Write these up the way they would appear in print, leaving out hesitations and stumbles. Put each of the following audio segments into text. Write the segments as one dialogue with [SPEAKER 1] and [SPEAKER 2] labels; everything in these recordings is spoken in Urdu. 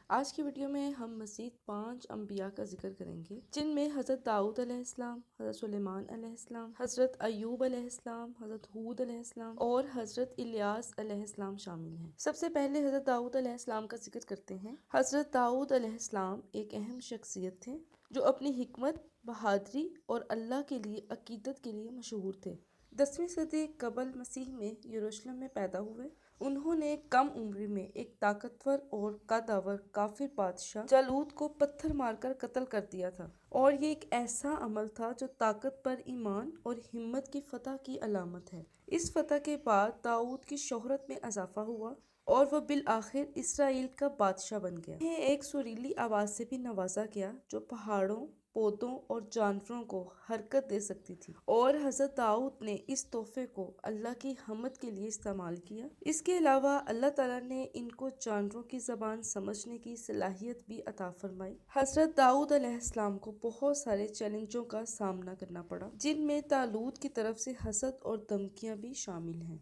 [SPEAKER 1] آج کی ویڈیو میں ہم مزید 5 انبیاء کا ذکر کریں گے، جن میں حضرت داؤد علیہ السلام، حضرت سلیمان علیہ السلام، حضرت ایوب علیہ السلام، حضرت ہود علیہ السلام اور حضرت الیاس علیہ السلام شامل ہیں۔ سب سے پہلے حضرت داؤد علیہ السلام کا ذکر کرتے ہیں۔ حضرت داؤد علیہ السلام ایک اہم شخصیت تھے جو اپنی حکمت، بہادری اور اللہ کے لیے عقیدت کے لیے مشہور تھے۔ 10ویں صدی قبل مسیح میں یروشلم میں پیدا ہوئے۔ انہوں نے کم عمری میں ایک طاقتور اور قداور کافر بادشاہ جالوت کو پتھر مار کر قتل کر دیا تھا، اور یہ ایک ایسا عمل تھا جو طاقت پر ایمان اور ہمت کی فتح کی علامت ہے۔ اس فتح کے بعد داؤد کی شہرت میں اضافہ ہوا اور وہ بالآخر اسرائیل کا بادشاہ بن گیا۔ انہیں ایک سریلی آواز سے بھی نوازا گیا جو پہاڑوں، پودوں اور جانوروں کو حرکت دے سکتی تھی، اور حضرت داؤد نے اس تحفے کو اللہ کی حمد کے لیے استعمال کیا۔ اس کے علاوہ اللہ تعالیٰ نے ان کو جانوروں کی زبان سمجھنے کی صلاحیت بھی عطا فرمائی۔ حضرت داؤد علیہ السلام کو بہت سارے چیلنجوں کا سامنا کرنا پڑا، جن میں طالوت کی طرف سے حسد اور دھمکیاں بھی شامل ہیں،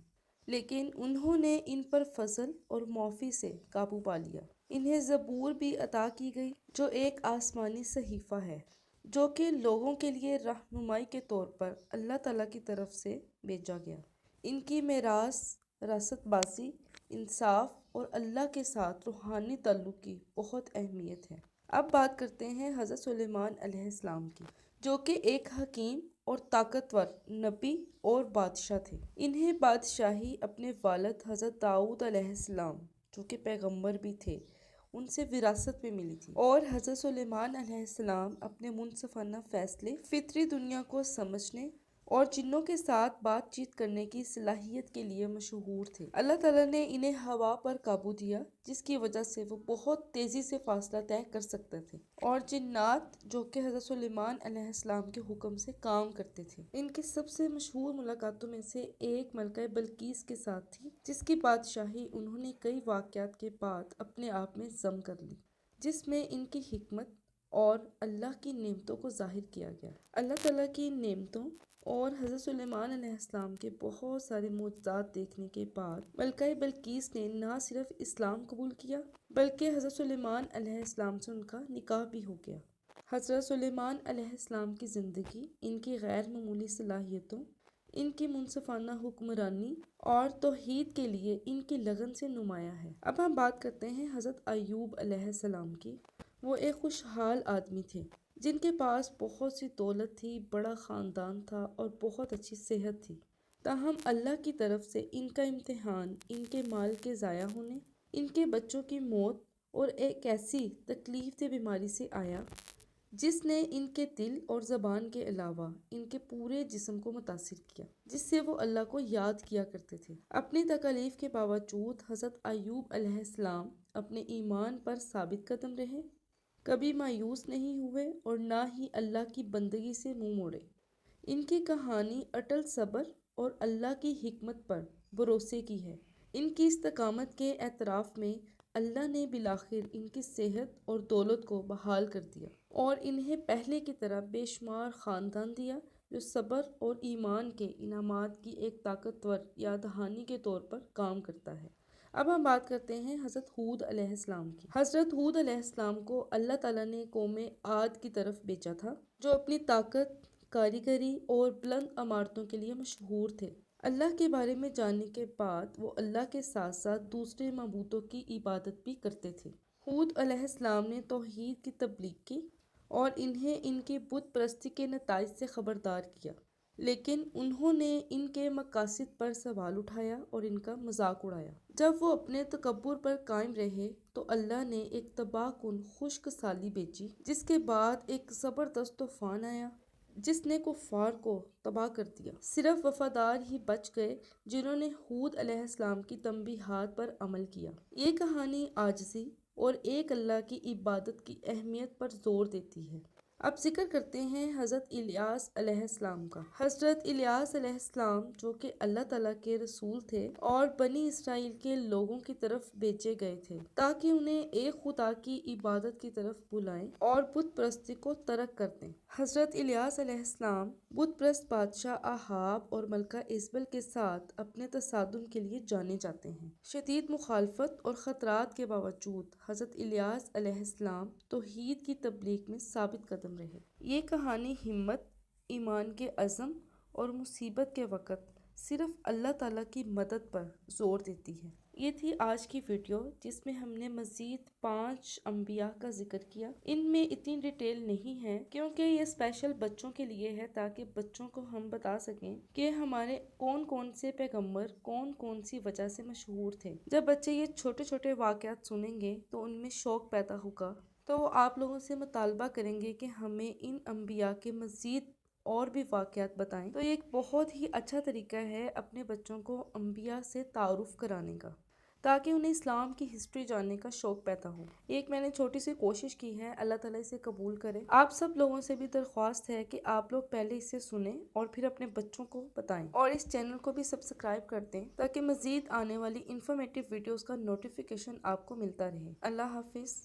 [SPEAKER 1] لیکن انہوں نے ان پر فضل اور معافی سے قابو پا لیا۔ انہیں زبور بھی عطا کی گئی جو ایک آسمانی صحیفہ ہے جو کہ لوگوں کے لیے رہنمائی کے طور پر اللہ تعالیٰ کی طرف سے بھیجا گیا۔ ان کی میراث راست بازی، انصاف اور اللہ کے ساتھ روحانی تعلق کی بہت اہمیت ہے۔ اب بات کرتے ہیں حضرت سلیمان علیہ السلام کی، جو کہ ایک حکیم اور طاقتور نبی اور بادشاہ تھے۔ انہیں بادشاہی اپنے والد حضرت داؤد علیہ السلام، جو کہ پیغمبر بھی تھے، ان سے وراثت میں ملی تھی، اور حضرت سلیمان علیہ السلام اپنے منصفانہ فیصلے، فطری دنیا کو سمجھنے اور جنوں کے ساتھ بات چیت کرنے کی صلاحیت کے لیے مشہور تھے۔ اللہ تعالیٰ نے انہیں ہوا پر قابو دیا، جس کی وجہ سے وہ بہت تیزی سے فاصلہ طے کر سکتے تھے، اور جنات جو کہ حضرت سلیمان علیہ السلام کے حکم سے کام کرتے تھے۔ ان کی سب سے مشہور ملاقاتوں میں سے ایک ملکہ بلقیس کے ساتھ تھی، جس کی بادشاہی انہوں نے کئی واقعات کے بعد اپنے آپ میں ضم کر لی، جس میں ان کی حکمت اور اللہ کی نعمتوں کو ظاہر کیا گیا۔ اللہ تعالیٰ کی نعمتوں اور حضرت سلیمان علیہ السلام کے بہت سارے معجزات دیکھنے کے بعد ملکہ بلقیس نے نہ صرف اسلام قبول کیا بلکہ حضرت سلیمان علیہ السلام سے ان کا نکاح بھی ہو گیا۔ حضرت سلیمان علیہ السلام کی زندگی ان کی غیر معمولی صلاحیتوں، ان کی منصفانہ حکمرانی اور توحید کے لیے ان کی لگن سے نمایاں ہے۔ اب ہم بات کرتے ہیں حضرت ایوب علیہ السلام کی۔ وہ ایک خوشحال آدمی تھے جن کے پاس بہت سی دولت تھی، بڑا خاندان تھا اور بہت اچھی صحت تھی۔ تاہم اللہ کی طرف سے ان کا امتحان ان کے مال کے ضائع ہونے، ان کے بچوں کی موت اور ایک ایسی تکلیف دہ بیماری سے آیا جس نے ان کے دل اور زبان کے علاوہ ان کے پورے جسم کو متاثر کیا، جس سے وہ اللہ کو یاد کیا کرتے تھے۔ اپنی تکالیف کے باوجود حضرت ایوب علیہ السلام اپنے ایمان پر ثابت قدم رہے، کبھی مایوس نہیں ہوئے اور نہ ہی اللہ کی بندگی سے منہ موڑے۔ ان کی کہانی اٹل صبر اور اللہ کی حکمت پر بھروسے کی ہے۔ ان کی استقامت کے اعتراف میں اللہ نے بالآخر ان کی صحت اور دولت کو بحال کر دیا اور انہیں پہلے کی طرح بے شمار خاندان دیا جو صبر اور ایمان کے انعامات کی ایک طاقتور یاد دہانی کے طور پر کام کرتا ہے۔ اب ہم بات کرتے ہیں حضرت ہود علیہ السلام کی۔ حضرت ہود علیہ السلام کو اللہ تعالیٰ نے قوم عاد کی طرف بھیجا تھا، جو اپنی طاقت، کاریگری اور بلند عمارتوں کے لیے مشہور تھے۔ اللہ کے بارے میں جاننے کے بعد وہ اللہ کے ساتھ ساتھ دوسرے معبودوں کی عبادت بھی کرتے تھے۔ ہود علیہ السلام نے توحید کی تبلیغ کی اور انہیں ان کی بت پرستی کے نتائج سے خبردار کیا، لیکن انہوں نے ان کے مقاصد پر سوال اٹھایا اور ان کا مذاق اڑایا۔ جب وہ اپنے تکبر پر قائم رہے تو اللہ نے ایک تباہ کن خشک سالی بھیجی، جس کے بعد ایک زبردست طوفان آیا جس نے کفار کو تباہ کر دیا۔ صرف وفادار ہی بچ گئے جنہوں نے ہود علیہ السلام کی تنبیہات پر عمل کیا۔ یہ کہانی عاجزی اور ایک اللہ کی عبادت کی اہمیت پر زور دیتی ہے۔ اب ذکر کرتے ہیں حضرت الیاس علیہ السلام کا۔ حضرت الیاس علیہ السلام جو کہ اللہ تعالیٰ کے رسول تھے اور بنی اسرائیل کے لوگوں کی طرف بھیجے گئے تھے تاکہ انہیں ایک خدا کی عبادت کی طرف بلائیں اور بت پرستی کو ترک کر دیں۔ حضرت الیاس علیہ السلام بت پرست بادشاہ احاب اور ملکہ ایزبل کے ساتھ اپنے تصادم کے لیے جانے جاتے ہیں۔ شدید مخالفت اور خطرات کے باوجود حضرت الیاس علیہ السلام توحید کی تبلیغ میں ثابت قدم رہے۔ یہ کہانی ہمت، ایمان کے عزم اور مصیبت کے وقت صرف اللہ تعالیٰ کی مدد پر زور دیتی ہے۔ یہ تھی آج کی ویڈیو جس میں ہم نے مزید 5 انبیاء کا ذکر کیا۔ ان میں اتنی ڈیٹیل نہیں ہے کیونکہ یہ اسپیشل بچوں کے لیے ہے تاکہ بچوں کو ہم بتا سکیں کہ ہمارے کون کون سے پیغمبر کون کون سی وجہ سے مشہور تھے۔ جب بچے یہ چھوٹے چھوٹے واقعات سنیں گے تو ان میں شوق پیدا ہوگا، تو وہ آپ لوگوں سے مطالبہ کریں گے کہ ہمیں ان انبیاء کے مزید اور بھی واقعات بتائیں۔ تو یہ ایک بہت ہی اچھا طریقہ ہے اپنے بچوں کو انبیاء سے تعارف کرانے کا، تاکہ انہیں اسلام کی ہسٹری جاننے کا شوق پیدا ہو۔ ایک میں نے چھوٹی سی کوشش کی ہے، اللہ تعالیٰ اسے قبول کرے۔ آپ سب لوگوں سے بھی درخواست ہے کہ آپ لوگ پہلے اسے سنیں اور پھر اپنے بچوں کو بتائیں، اور اس چینل کو بھی سبسکرائب کر دیں تاکہ مزید آنے والی انفارمیٹیو ویڈیوز کا نوٹیفیکیشن آپ کو ملتا رہے۔ اللہ حافظ۔